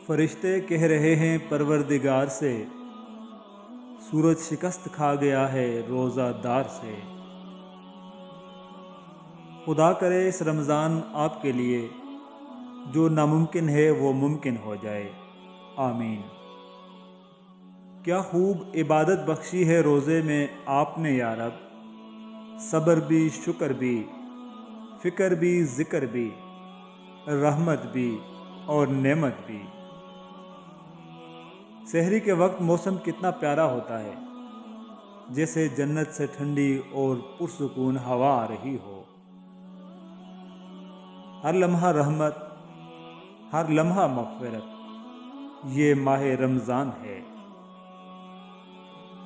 فرشتے کہہ رہے ہیں پروردگار سے، سورج شکست کھا گیا ہے روزہ دار سے۔ خدا کرے اس رمضان آپ کے لیے جو ناممکن ہے وہ ممکن ہو جائے، آمین۔ کیا خوب عبادت بخشی ہے روزے میں آپ نے یا رب، صبر بھی، شکر بھی، فکر بھی، ذکر بھی، رحمت بھی اور نعمت بھی۔ سحری کے وقت موسم کتنا پیارا ہوتا ہے، جیسے جنت سے ٹھنڈی اور پرسکون ہوا آ رہی ہو۔ ہر لمحہ رحمت، ہر لمحہ مغفرت، یہ ماہ رمضان ہے۔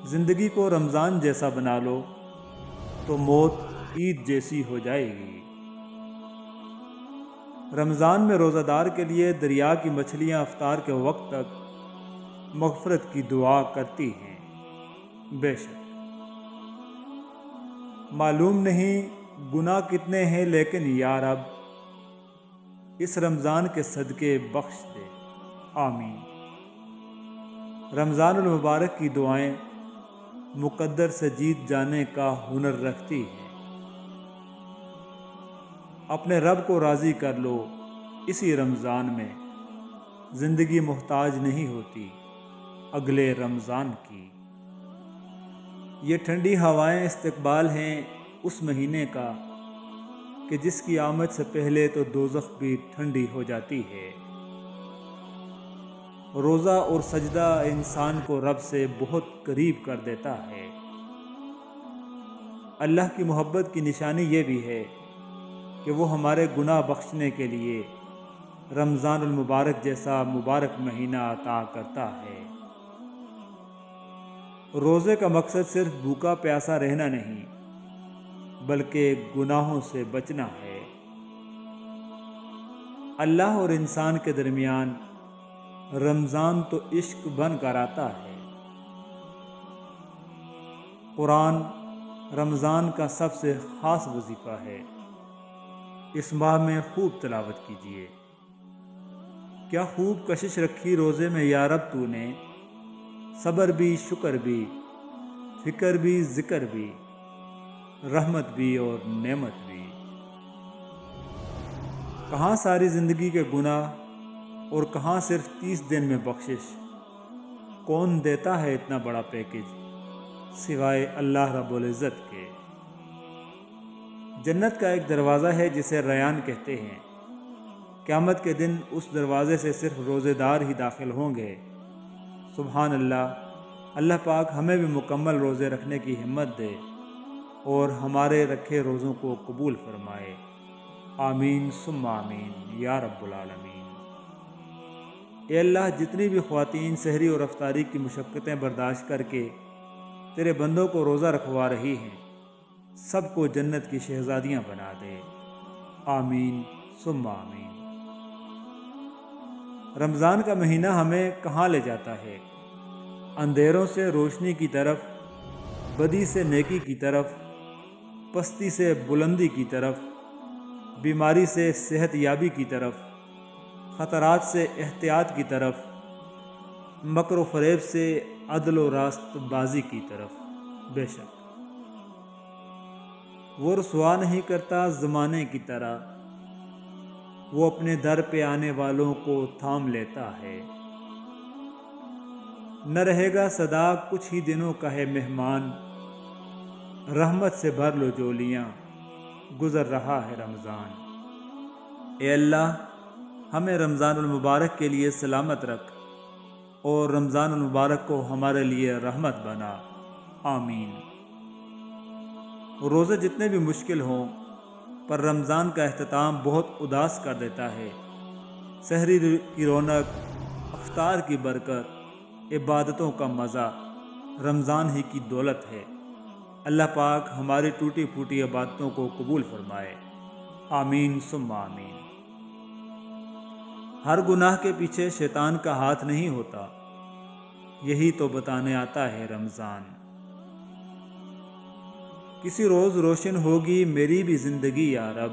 زندگی کو رمضان جیسا بنا لو تو موت عید جیسی ہو جائے گی۔ رمضان میں روزہ دار کے لیے دریا کی مچھلیاں افطار کے وقت تک مغفرت کی دعا کرتی ہیں۔ بے شک معلوم نہیں گناہ کتنے ہیں، لیکن یا رب اس رمضان کے صدقے بخش دے، آمین۔ رمضان المبارک کی دعائیں مقدر سے جیت جانے کا ہنر رکھتی ہیں۔ اپنے رب کو راضی کر لو اسی رمضان میں، زندگی محتاج نہیں ہوتی اگلے رمضان کی۔ یہ ٹھنڈی ہوائیں استقبال ہیں اس مہینے کا کہ جس کی آمد سے پہلے تو دوزخ بھی ٹھنڈی ہو جاتی ہے۔ روزہ اور سجدہ انسان کو رب سے بہت قریب کر دیتا ہے۔ اللہ کی محبت کی نشانی یہ بھی ہے کہ وہ ہمارے گناہ بخشنے کے لیے رمضان المبارک جیسا مبارک مہینہ عطا کرتا ہے۔ روزے کا مقصد صرف بھوکا پیاسا رہنا نہیں، بلکہ گناہوں سے بچنا ہے۔ اللہ اور انسان کے درمیان رمضان تو عشق بن کر آتا ہے۔ قرآن رمضان کا سب سے خاص وظیفہ ہے، اس ماہ میں خوب تلاوت کیجیے۔ کیا خوب کشش رکھی روزے میں یا رب تو نے، صبر بھی، شکر بھی، فکر بھی، ذکر بھی، رحمت بھی اور نعمت بھی۔ کہاں ساری زندگی کے گناہ اور کہاں صرف 30 دن میں بخشش۔ کون دیتا ہے اتنا بڑا پیکج سوائے اللہ رب العزت کے۔ جنت کا ایک دروازہ ہے جسے ریان کہتے ہیں۔ قیامت کے دن اس دروازے سے صرف روزے دار ہی داخل ہوں گے۔ سبحان اللہ، اللہ پاک ہمیں بھی مکمل روزے رکھنے کی ہمت دے اور ہمارے رکھے روزوں کو قبول فرمائے، آمین ثم آمین یا رب العالمین۔ اے اللہ، جتنی بھی خواتین سحری اور افطاری کی مشقتیں برداشت کر کے تیرے بندوں کو روزہ رکھوا رہی ہیں، سب کو جنت کی شہزادیاں بنا دے، آمین ثم آمین۔ رمضان کا مہینہ ہمیں کہاں لے جاتا ہے؟ اندھیروں سے روشنی کی طرف، بدی سے نیکی کی طرف، پستی سے بلندی کی طرف، بیماری سے صحت یابی کی طرف، خطرات سے احتیاط کی طرف، مکر و فریب سے عدل و راست بازی کی طرف۔ بے شک وہ رسوا نہیں کرتا زمانے کی طرح، وہ اپنے در پہ آنے والوں کو تھام لیتا ہے۔ نہ رہے گا صدا کچھ ہی دنوں کا ہے مہمان، رحمت سے بھر لو جولیاں، گزر رہا ہے رمضان۔ اے اللہ، ہمیں رمضان المبارک کے لیے سلامت رکھ اور رمضان المبارک کو ہمارے لیے رحمت بنا، آمین۔ روزے جتنے بھی مشکل ہوں، پر رمضان کا اختتام بہت اداس کر دیتا ہے۔ سحری کی رونق، افطار کی برکت، عبادتوں کا مزہ رمضان ہی کی دولت ہے۔ اللہ پاک ہماری ٹوٹی پھوٹی عبادتوں کو قبول فرمائے، آمین ثم آمین۔ ہر گناہ کے پیچھے شیطان کا ہاتھ نہیں ہوتا، یہی تو بتانے آتا ہے رمضان۔ کسی روز روشن ہوگی میری بھی زندگی یا رب،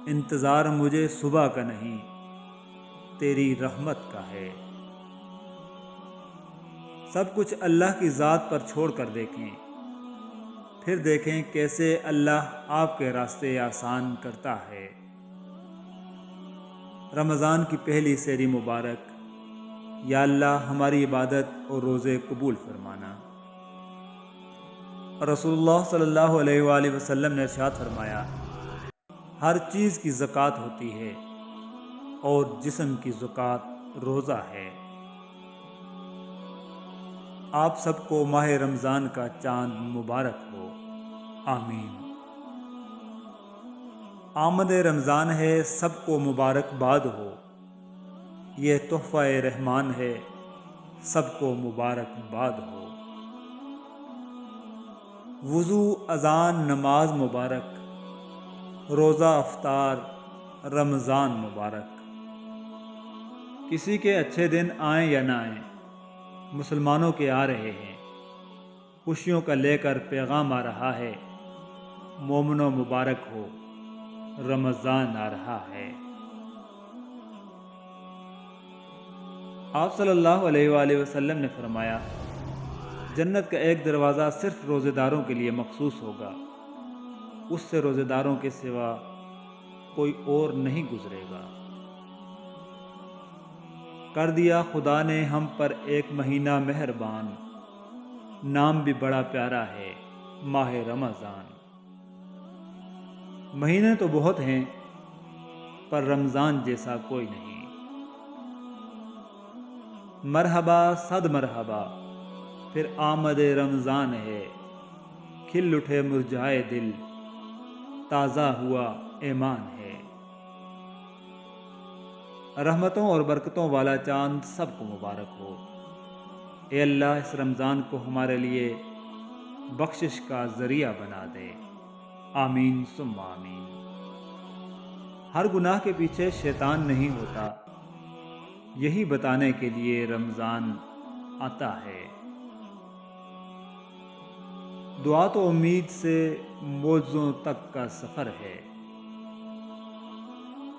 انتظار مجھے صبح کا نہیں، تیری رحمت کا ہے۔ سب کچھ اللہ کی ذات پر چھوڑ کر دیکھیں، پھر دیکھیں کیسے اللہ آپ کے راستے آسان کرتا ہے۔ رمضان کی پہلی سحری مبارک۔ یا اللہ ہماری عبادت اور روزے قبول فرمانا۔ رسول اللہ صلی اللہ علیہ وآلہ وسلم نے ارشاد فرمایا، ہر چیز کی زکوٰۃ ہوتی ہے اور جسم کی زکوٰۃ روزہ ہے۔ آپ سب کو ماہ رمضان کا چاند مبارک ہو، آمین۔ آمد رمضان ہے، سب کو مبارکباد ہو، یہ تحفہ رحمان ہے، سب کو مبارکباد ہو۔ وضو، اذان، نماز مبارک، روزہ افطار، رمضان مبارک۔ کسی کے اچھے دن آئیں یا نہ آئیں، مسلمانوں کے آ رہے ہیں۔ خوشیوں کا لے کر پیغام آ رہا ہے، مومنوں مبارک ہو، رمضان آ رہا ہے۔ آپ صلی اللہ علیہ وآلہ وسلم نے فرمایا، جنت کا ایک دروازہ صرف روزے داروں کے لیے مخصوص ہوگا، اس سے روزے داروں کے سوا کوئی اور نہیں گزرے گا۔ کر دیا خدا نے ہم پر ایک مہینہ مہربان، نام بھی بڑا پیارا ہے ماہ رمضان۔ مہینے تو بہت ہیں پر رمضان جیسا کوئی نہیں۔ مرحبا صد مرحبا، پھر آمد رمضان ہے، کھل اٹھے مرجھائے دل، تازہ ہوا ایمان ہے۔ رحمتوں اور برکتوں والا چاند سب کو مبارک ہو۔ اے اللہ اس رمضان کو ہمارے لیے بخشش کا ذریعہ بنا دے، آمین ثم آمین۔ ہر گناہ کے پیچھے شیطان نہیں ہوتا، یہی بتانے کے لیے رمضان آتا ہے۔ دعا تو امید سے معجزوں تک کا سفر ہے،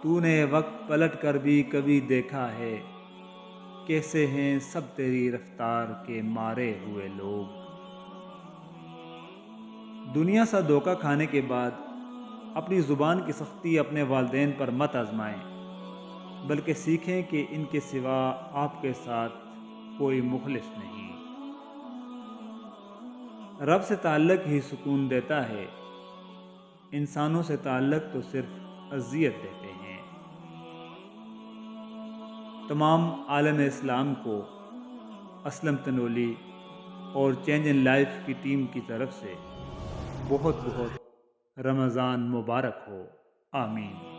تو نے وقت پلٹ کر بھی کبھی دیکھا ہے، کیسے ہیں سب تیری رفتار کے مارے ہوئے لوگ۔ دنیا سا دھوکہ کھانے کے بعد اپنی زبان کی سختی اپنے والدین پر مت آزمائیں، بلکہ سیکھیں کہ ان کے سوا آپ کے ساتھ کوئی مخلص نہیں۔ رب سے تعلق ہی سکون دیتا ہے، انسانوں سے تعلق تو صرف اذیت دیتے ہیں۔ تمام عالم اسلام کو اسلم تنولی اور چینج ان لائف کی ٹیم کی طرف سے بہت بہت رمضان مبارک ہو، آمین۔